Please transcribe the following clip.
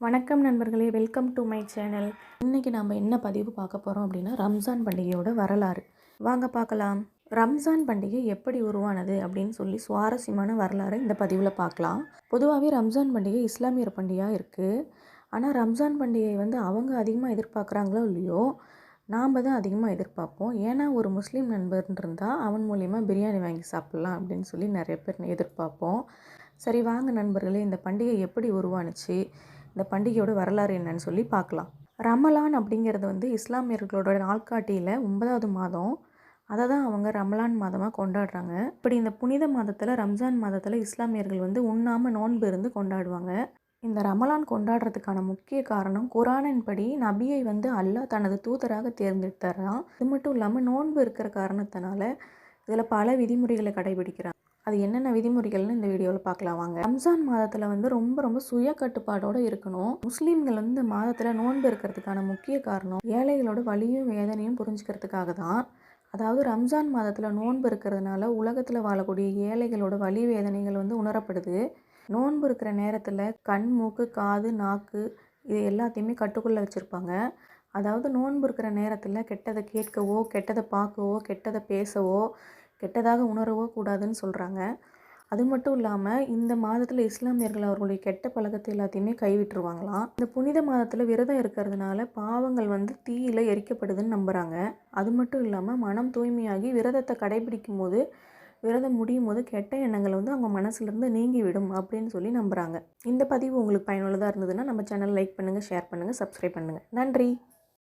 வணக்கம் நண்பர்களே, welcome to my channel. இன்றைக்கி நம்ம என்ன பதிவு பார்க்க போகிறோம் அப்படின்னா, ரம்ஜான் பண்டிகையோட வரலாறு. வாங்க பார்க்கலாம். ரம்ஜான் பண்டிகை எப்படி உருவானது அப்படின்னு சொல்லி சுவாரஸ்யமான வரலாறு இந்த பதிவில் பார்க்கலாம். பொதுவாகவே ரம்ஜான் பண்டிகை இஸ்லாமியர் பண்டிகையாக இருக்குது. ஆனால் ரம்ஜான் பண்டிகை அவங்க அதிகமாக எதிர்பார்க்குறாங்களோ இல்லையோ, நாம் தான் அதிகமாக எதிர்பார்ப்போம். ஏன்னா ஒரு முஸ்லீம் நண்பர்னு இருந்தால் அவன் மூலிமா பிரியாணி வாங்கி சாப்பிட்லாம் அப்படின்னு சொல்லி நிறைய பேர் எதிர்பார்ப்போம். சரி வாங்க நண்பர்களே, இந்த பண்டிகை எப்படி உருவானுச்சு, இந்த பண்டிகையோட வரலாறு என்னன்னு சொல்லி பார்க்கலாம். ரமலான் அப்படிங்கிறது இஸ்லாமியர்களோட நாள்காட்டியில் 9வது மாதம். அதை தான் அவங்க ரமலான் மாதமாக கொண்டாடுறாங்க. இப்படி இந்த புனித மாதத்தில், ரம்ஜான் மாதத்தில் இஸ்லாமியர்கள் உண்ணாமல் நோன்பு இருந்து கொண்டாடுவாங்க. இந்த ரமலான் கொண்டாடுறதுக்கான முக்கிய காரணம், குரானின் படி நபியை அல்லாஹ் தனது தூதராக தேர்ந்தெடுத்தாராம். இது மட்டும் இல்லாமல் நோன்பு இருக்கிற காரணத்தினால இதில் பல விதிமுறைகளை கடைபிடிக்கிறாங்க. அது என்னென்ன விதிமுறைகள்னு இந்த வீடியோவில் பார்க்கலாம் வாங்க. ரம்ஜான் மாதத்தில் ரொம்ப சுய கட்டுப்பாடோடு இருக்கணும். முஸ்லீம்கள் இந்த மாதத்தில் நோன்பு இருக்கிறதுக்கான முக்கிய காரணம் ஏழைகளோட வலியும் வேதனையும் புரிஞ்சுக்கிறதுக்காக தான். அதாவது ரம்ஜான் மாதத்தில் நோன்பு இருக்கிறதுனால உலகத்தில் வாழக்கூடிய ஏழைகளோட வலி வேதனைகள் உணரப்படுது. நோன்பு இருக்கிற நேரத்தில் கண், மூக்கு, காது, நாக்கு இது எல்லாத்தையுமே கட்டுக்குள்ளே வச்சுருப்பாங்க. அதாவது நோன்பு இருக்கிற நேரத்தில் கெட்டதை கேட்கவோ, கெட்டதை பார்க்கவோ, கெட்டதை பேசவோ, கெட்டதாக உணரவோ கூடாதுன்னு சொல்கிறாங்க. அது மட்டும் இல்லாமல் இந்த மாதத்தில் இஸ்லாமியர்கள் அவர்களுடைய கெட்ட பழக்கத்தை எல்லாத்தையுமே கைவிட்டுருவாங்களாம். இந்த புனித மாதத்தில் விரதம் இருக்கிறதுனால பாவங்கள் தீயில எரிக்கப்படுதுன்னு நம்புகிறாங்க. அது மட்டும் இல்லாமல் மனம் தூய்மையாகி விரதத்தை கடைபிடிக்கும் போது, விரதம் முடியும் போது கெட்ட எண்ணங்கள் அவங்க மனசுலேருந்து நீங்கிவிடும் அப்படின்னு சொல்லி நம்புகிறாங்க. இந்த பதிவு உங்களுக்கு பயனுள்ளதாக இருந்ததுன்னா நம்ம சேனல் லைக் பண்ணுங்கள், ஷேர் பண்ணுங்கள், சப்ஸ்கிரைப் பண்ணுங்கள். நன்றி.